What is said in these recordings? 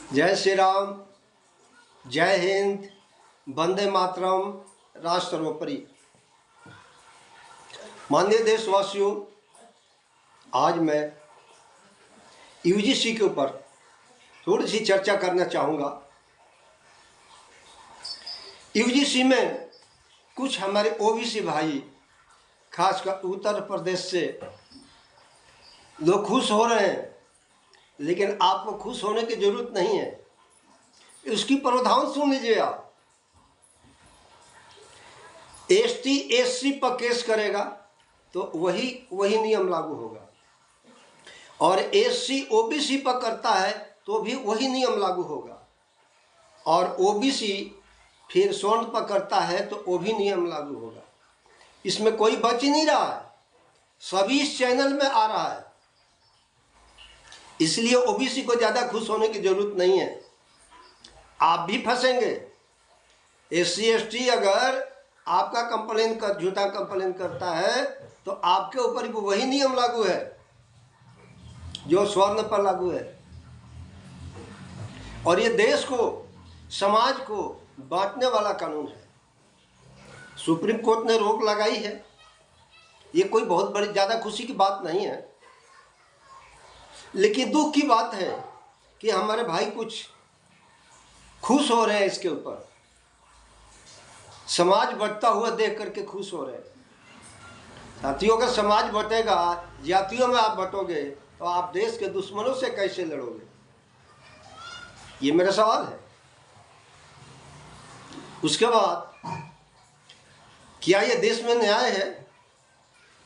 जय श्री राम, जय हिंद, वंदे मातरम, राष्ट्र सर्वोपरि। माननीय देशवासियों, आज मैं यूजीसी के ऊपर थोड़ी सी चर्चा करना चाहूँगा। यूजीसी में कुछ हमारे ओबीसी भाई, खासकर उत्तर प्रदेश से लोग खुश हो रहे हैं, लेकिन आपको खुश होने की जरूरत नहीं है। इसकी प्रावधान सुन लीजिए आप। एसटी एससी पर केस करेगा तो वही नियम लागू होगा, और एससी ओबीसी पर करता है तो भी वही नियम लागू होगा, और ओबीसी फिर स्वर्ण पर करता है तो वो भी नियम लागू होगा। इसमें कोई बच ही नहीं रहा है, सभी इस चैनल में आ रहा है। इसलिए ओबीसी को ज़्यादा खुश होने की जरूरत नहीं है। आप भी फंसेंगे। एससी एसटी अगर आपका झूठा कंप्लेन करता है तो आपके ऊपर भी वही नियम लागू है जो स्वर्ण पर लागू है। और ये देश को, समाज को बांटने वाला कानून है। सुप्रीम कोर्ट ने रोक लगाई है। ये कोई बहुत बड़ी ज़्यादा खुशी की बात नहीं है, लेकिन दुख की बात है कि हमारे भाई कुछ खुश हो रहे हैं इसके ऊपर। समाज बढ़ता हुआ देख करके खुश हो रहे हैं। साथियों, अगर समाज बटेगा, जातियों में आप बटोगे, तो आप देश के दुश्मनों से कैसे लड़ोगे? ये मेरा सवाल है। उसके बाद, क्या ये देश में न्याय है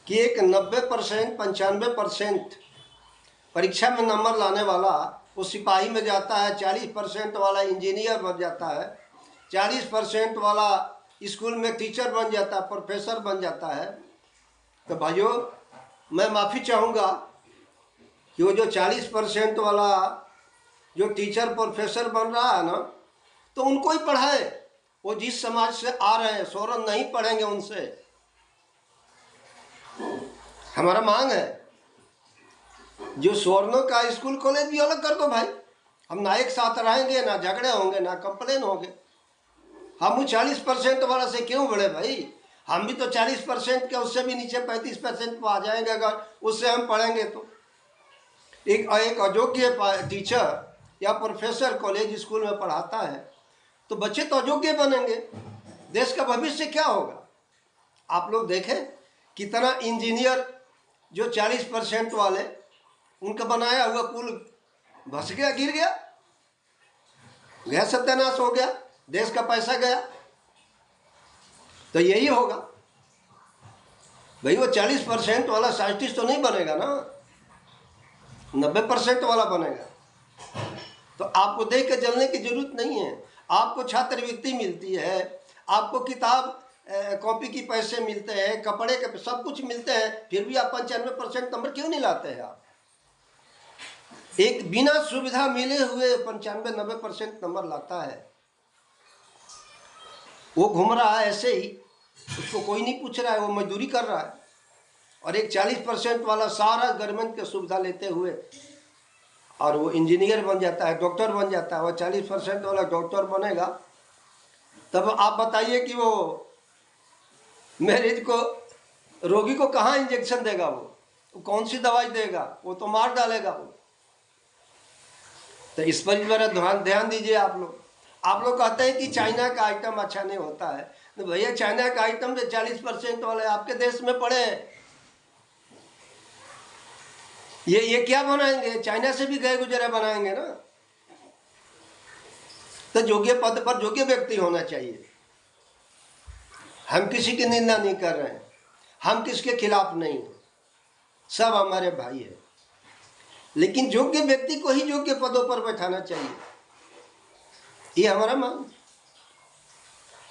कि एक 90% 95% परीक्षा में नंबर लाने वाला वो सिपाही में जाता है, 40% वाला इंजीनियर बन जाता है, 40% वाला स्कूल में टीचर बन जाता है, प्रोफेसर बन जाता है? तो भाइयों, मैं माफ़ी चाहूँगा कि वो जो 40% वाला जो टीचर प्रोफेसर बन रहा है ना, तो उनको ही पढ़ाए। वो जिस समाज से आ रहे हैं, स्वर्ण नहीं पढ़ेंगे उनसे। हमारा मांग है जो स्वर्णों का स्कूल कॉलेज भी अलग कर दो भाई। हम ना एक साथ रहेंगे, ना झगड़े होंगे, ना कंप्लेन होंगे। हम 40% वाला से क्यों बढ़े भाई? हम भी तो 40% के उससे भी नीचे 35% पर आ जाएंगे अगर उससे हम पढ़ेंगे तो। एक अयोग्य टीचर या प्रोफेसर कॉलेज स्कूल में पढ़ाता है तो बच्चे तो अयोग्य बनेंगे। देश का भविष्य क्या होगा? आप लोग देखें, कितना इंजीनियर जो 40% वाले, उनका बनाया हुआ पुल धस गया, गिर गया, सत्यानाश हो गया, देश का पैसा गया। तो यही होगा भाई। वो 40% वाला साइंटिस्ट तो नहीं बनेगा ना, 90% वाला बनेगा। तो आपको देख के जलने की जरूरत नहीं है। आपको छात्रवृत्ति मिलती है, आपको किताब कॉपी की पैसे मिलते हैं, कपड़े के सब कुछ मिलते हैं, फिर भी आप 95% नंबर क्यों नहीं लाते हैं? आप एक बिना सुविधा मिले हुए 95-90% नंबर लाता है, वो घूम रहा है ऐसे ही, उसको कोई नहीं पूछ रहा है, वो मजदूरी कर रहा है। और एक 40% वाला सारा गवर्नमेंट की सुविधा लेते हुए और वो इंजीनियर बन जाता है, डॉक्टर बन जाता है। वो 40% वाला डॉक्टर बनेगा, तब आप बताइए कि वो मरीज को, रोगी को कहाँ इंजेक्शन देगा? वो कौन सी दवाई देगा? वो तो मार डालेगा वो। तो इस पर भी मेरा ध्यान दीजिए आप लोग। आप लोग कहते हैं कि चाइना का आइटम अच्छा नहीं होता है, तो भैया चाइना का आइटम जो 40% वाले आपके देश में पड़े हैं, ये क्या बनाएंगे? चाइना से भी गए गुजरे बनाएंगे ना। तो योग्य पद पर योग्य व्यक्ति होना चाहिए। हम किसी की निंदा नहीं कर रहे हैं, हम किसके खिलाफ नहीं हैं, सब हमारे भाई है। लेकिन योग्य व्यक्ति को ही योग्य पदों पर बैठाना चाहिए, ये हमारा मांग।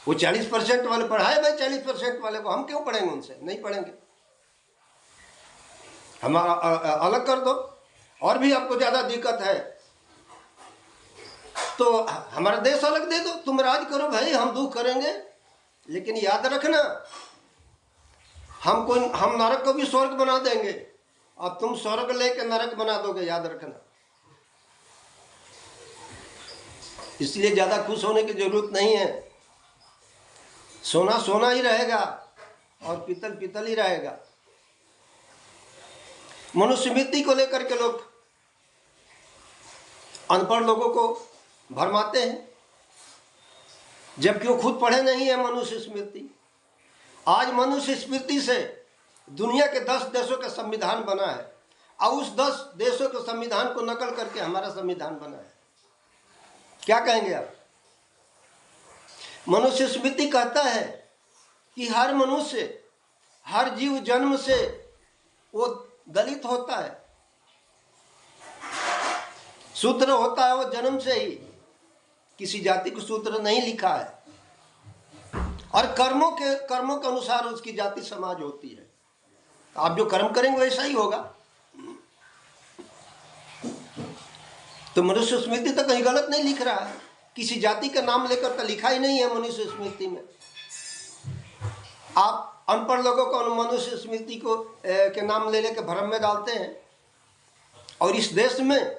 वो 40% वाले पढ़ाए भाई, 40% वाले को हम क्यों पढ़ेंगे? उनसे नहीं पढ़ेंगे। हम अलग कर दो। और भी आपको ज़्यादा दिक्कत है तो हमारा देश अलग दे दो, तुम राज करो भाई, हम दुख करेंगे। लेकिन याद रखना, हम नरक को भी स्वर्ग बना देंगे, अब तुम स्वर्ग लेके नरक बना दोगे, याद रखना। इसलिए ज़्यादा खुश होने की जरूरत नहीं है। सोना सोना ही रहेगा और पीतल पीतल ही रहेगा। मनुस्मृति को लेकर के लोग अनपढ़ लोगों को भरमाते हैं, जबकि वो खुद पढ़े नहीं है मनुष्य स्मृति। आज मनुष्य स्मृति से दुनिया के 10 देशों का संविधान बना है और उस 10 देशों के संविधान को नकल करके हमारा संविधान बना है। क्या कहेंगे आप? मनुष्य स्मृति कहता है कि हर मनुष्य, हर जीव जन्म से वो दलित होता है, शूद्र होता है वो जन्म से ही, किसी जाति को शूद्र नहीं लिखा है। और कर्मों के अनुसार उसकी जाति समाज होती है। आप जो कर्म करेंगे वैसा ही होगा। तो मनुष्य स्मृति तो कहीं गलत नहीं लिख रहा है, किसी जाति का नाम लेकर तो लिखा ही नहीं है मनुष्य स्मृति में। आप अनपढ़ लोगों को मनुष्य स्मृति को के नाम ले लेकर भ्रम में डालते हैं। और इस देश में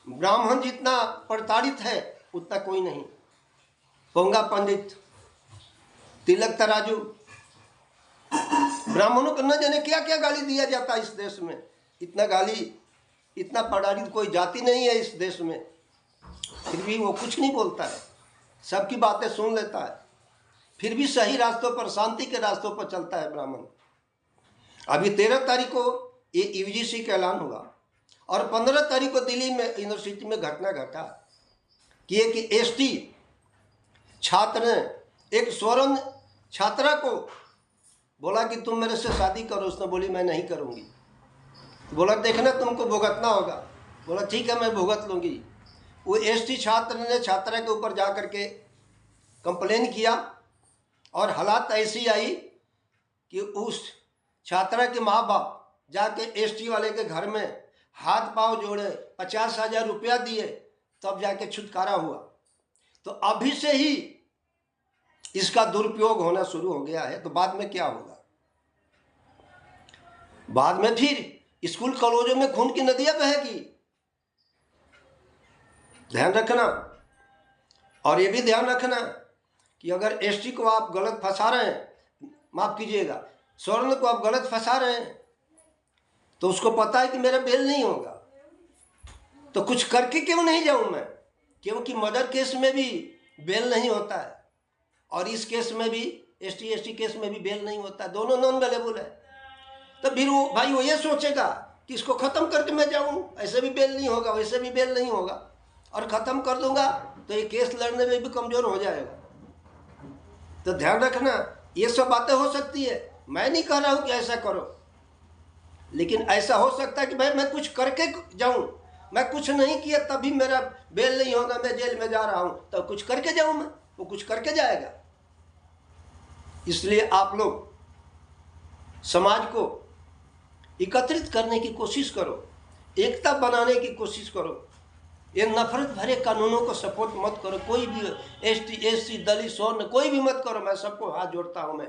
ब्राह्मण जितना प्रताड़ित है उतना कोई नहीं। पोंगा पंडित, तिलक तराजू, ब्राह्मणों को न जाने क्या क्या गाली दिया जाता है इस देश में। इतना गाली, इतना प्रताड़ित कोई जाति नहीं है इस देश में, फिर भी वो कुछ नहीं बोलता है, सबकी बातें सुन लेता है, फिर भी सही रास्तों पर, शांति के रास्तों पर चलता है ब्राह्मण। अभी 13 तारीख को ये यूजीसी का ऐलान हुआ और 15 तारीख को दिल्ली में यूनिवर्सिटी में घटना घटा कि एक एसटी छात्र ने एक स्वर्ण छात्रा को बोला कि तुम मेरे से शादी करो। उसने बोली मैं नहीं करूँगी। बोला देखना तुमको भुगतना होगा। बोला ठीक है मैं भुगत लूँगी। वो एसटी छात्र ने छात्रा के ऊपर जा कर के कंप्लेन किया और हालात ऐसी आई कि उस छात्रा के माँ बाप जाके एसटी वाले के घर में हाथ पांव जोड़े, 50,000 रुपया दिए, तब जाके छुटकारा हुआ। तो अभी से ही इसका दुरुपयोग होना शुरू हो गया है। तो बाद में क्या होगा? बाद में फिर स्कूल कॉलेजों में खून की नदियां बहेगी। ध्यान रखना। और ये भी ध्यान रखना कि अगर एसटी को आप गलत फंसा रहे हैं, माफ कीजिएगा, स्वर्ण को आप गलत फंसा रहे हैं, तो उसको पता है कि मेरा बेल नहीं होगा, तो कुछ करके क्यों नहीं जाऊं मैं? क्योंकि मर्डर केस में भी बेल नहीं होता है और इस केस में भी, एसटी केस में भी बेल नहीं होता है, दोनों नॉन अवेलेबल है। तो फिर वो भाई वो ये सोचेगा कि इसको ख़त्म करके मैं जाऊं, ऐसे भी बेल नहीं होगा, वैसे भी बेल नहीं होगा, और ख़त्म कर दूंगा तो ये केस लड़ने में भी कमज़ोर हो जाएगा। तो ध्यान रखना, ये सब बातें हो सकती है। मैं नहीं कह रहा हूँ कि ऐसा करो, लेकिन ऐसा हो सकता है कि भाई मैं कुछ करके जाऊं। मैं कुछ नहीं किया तभी मेरा बेल नहीं होगा, मैं जेल में जा रहा हूं, तो कुछ करके जाऊं मैं, वो कुछ करके जाएगा। इसलिए आप लोग समाज को एकत्रित करने की कोशिश करो, एकता बनाने की कोशिश करो। ये नफरत भरे कानूनों को सपोर्ट मत करो। कोई भी एसटी दलित स्वर्ण कोई भी मत करो। मैं सबको हाथ जोड़ता हूं। मैं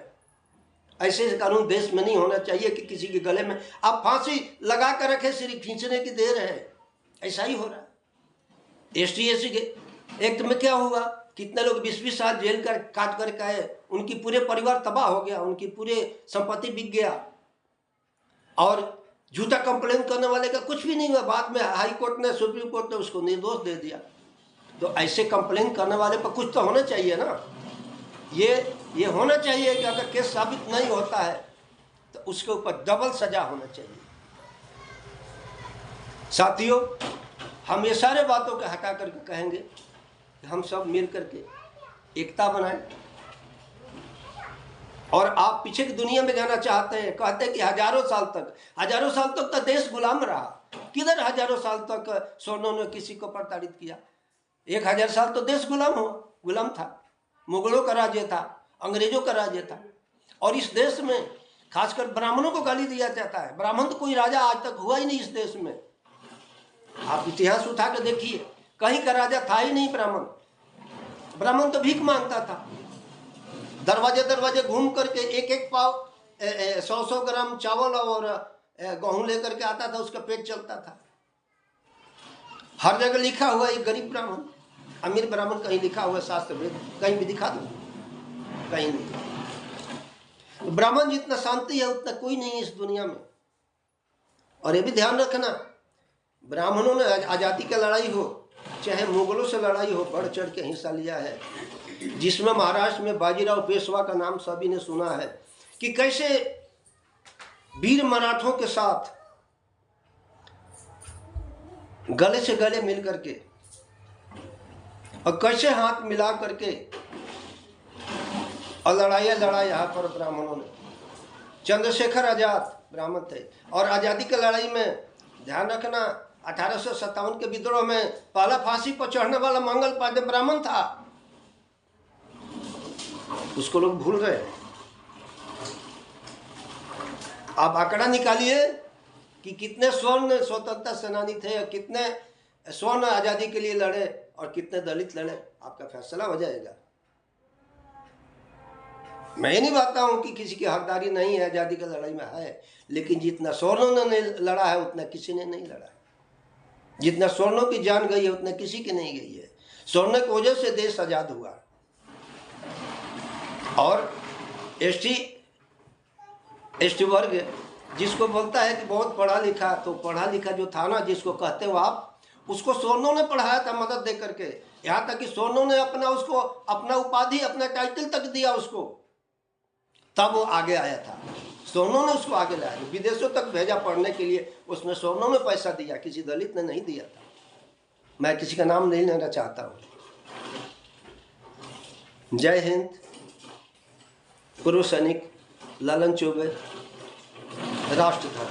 ऐसे कानून देश में नहीं होना चाहिए कि किसी के गले में आप फांसी लगा कर रखे, सिर्फ खींचने की देर है। ऐसा ही हो रहा है। एसटी के एक्ट में क्या हुआ? कितने लोग 20-20 साल जेल कर काट कर आए, उनकी पूरे परिवार तबाह हो गया, उनकी पूरे संपत्ति बिक गया, और झूठा कंप्लेन करने वाले का कुछ भी नहीं हुआ। बाद में हाई कोर्ट ने, सुप्रीम कोर्ट ने उसको निर्दोष दे दिया। तो ऐसे कंप्लेन करने वाले पर कुछ तो होना चाहिए ना। ये होना चाहिए कि अगर केस साबित नहीं होता है तो उसके ऊपर डबल सजा होना चाहिए। साथियों, हम ये सारे बातों को हटा करके कहेंगे कि हम सब मिल करके एकता बनाएं। और आप पीछे की दुनिया में जाना चाहते हैं, कहते हैं कि हजारों साल तक तो देश गुलाम रहा। किधर हजारों साल तक सोनों ने किसी को प्रताड़ित किया? 1000 साल तो देश गुलाम था। मुगलों का राज्य था, अंग्रेजों का राज्य था। और इस देश में खासकर ब्राह्मणों को गाली दिया जाता है। ब्राह्मण तो कोई राजा आज तक हुआ ही नहीं इस देश में। आप इतिहास उठा कर देखिए, कहीं का राजा था ही नहीं ब्राह्मण तो भीख मांगता था। दरवाजे घूम करके एक पाव 100 ग्राम चावल और गेहूं लेकर के आता था, उसका पेट चलता था। हर जगह लिखा हुआ एक गरीब ब्राह्मण। अमीर ब्राह्मण कहीं लिखा हुआ शास्त्र वेद कहीं भी दिखा दो, कहीं नहीं। तो ब्राह्मण जितना शांति है उतना कोई नहीं है इस दुनिया में। और ये भी ध्यान रखना, ब्राह्मणों ने आज़ादी की लड़ाई हो चाहे मुगलों से लड़ाई हो, बढ़ चढ़ के हिस्सा लिया है, जिसमें महाराष्ट्र में बाजीराव पेशवा का नाम सभी ने सुना है कि कैसे वीर मराठों के साथ गले से गले मिल करके और कैसे हाथ मिला करके और लड़ाइयाँ लड़ा यहाँ पर ब्राह्मणों ने। चंद्रशेखर आजाद ब्राह्मण थे और आज़ादी की लड़ाई में ध्यान रखना 1857 के विद्रोह में पहला फांसी पर चढ़ने वाला मंगल पांडे ब्राह्मण था, उसको लोग भूल गए। आप आंकड़ा निकालिए कि कितने स्वर्ण स्वतंत्रता सेनानी थे और कितने स्वर्ण आज़ादी के लिए लड़े और कितने दलित लड़े, आपका फैसला हो जाएगा। मैं ये नहीं बताता हूँ कि किसी की हकदारी नहीं है, आज़ादी की लड़ाई में है, लेकिन जितना स्वर्णों ने लड़ा है उतना किसी ने नहीं लड़ा है। जितना स्वर्णों की जान गई है उतना किसी की नहीं गई है। स्वर्ण की वजह से देश आज़ाद हुआ। और एसटी वर्ग जिसको बोलता है कि बहुत पढ़ा लिखा, तो पढ़ा लिखा जो था ना, जिसको कहते हो आप, उसको स्वर्णों ने पढ़ाया था मदद दे करके। यहाँ तक कि स्वर्णों ने उसको अपना उपाधि, अपना टाइटल तक दिया उसको, तब वो आगे आया था। स्वर्णों ने उसको आगे लाया, विदेशों तक भेजा पढ़ने के लिए, उसमें स्वर्णों ने पैसा दिया, किसी दलित ने नहीं दिया था। मैं किसी का नाम नहीं लेना चाहता हूँ। जय हिंद। पूर्व सैनिक ललन चौबे, राष्ट्रधर्म।